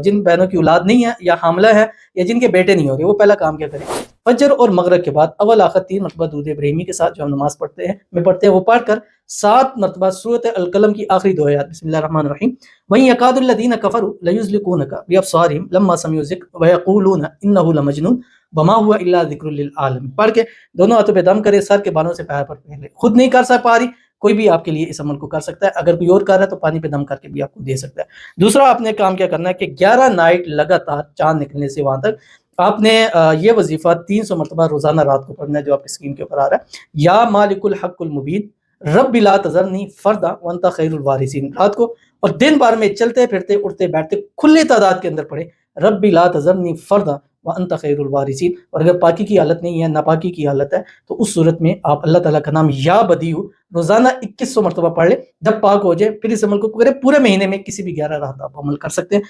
जिन बहनों की औलाद नहीं है या हामला है या जिनके बेटे नहीं हो रहे, वो पहला काम क्या करें, फजर और मगरिब के बाद अव्वल आखिर 3 मरतबा दूध इब्राहिमी के साथ जो हम नमाज पढ़ते हैं वो पढ़कर 7 मरतबा सूरत अल कलम की आखिरी 2 आयत बिस्मिल्लाहिर रहमानिर रहीम वहीं यकादुल्लज़ीना कफरू लयुज़लिकूनका बिअब्सारिहिम लम्मा समिअ ज़िक्र व यक़ूलूना इन्नहु लमजनून वमा हुआ इल्ला ज़िक्रुल लिल आलमीन। पढ़ के दोनों हाथों पे दम करे, सर के बालों से पैर पर पहले। खुद नहीं कर पा रही, कोई भी आपके लिए इस अमल को कर सकता है। अगर कोई और कर रहा है तो पानी पे दम करके भी आपको दे सकता है। दूसरा आपने काम क्या करना है कि 11 नाइट लगातार चाँद निकलने से वहाँ तक आपने ये वजीफा 300 मरतबा रोजाना रात को पढ़ना है, जो आपकी स्क्रीन के ऊपर आ रहा है। या मालिकुल हक़्क़ुल मुबीन रब्बि ला तज़रनी फ़र्दा व अंता खैरुल वारिसीन। रात को और दिन भर में चलते फिरते उठते बैठते खुली तादाद के अंदर पढ़े रब्बि ला तज़रनी फ़र्दा व अंता खैरुल वारिसीन। और अगर पाकी की हालत नहीं है, नापाकी की हालत है, तो उस सूरत में आप अल्लाह ताला का नाम या बदीउ रोजाना 2100 मरतबा पढ़ ले। जब पाक हो जाए फिर इस अमल को करें। पूरे महीने में किसी भी 11 रात आप अमल कर सकते हैं।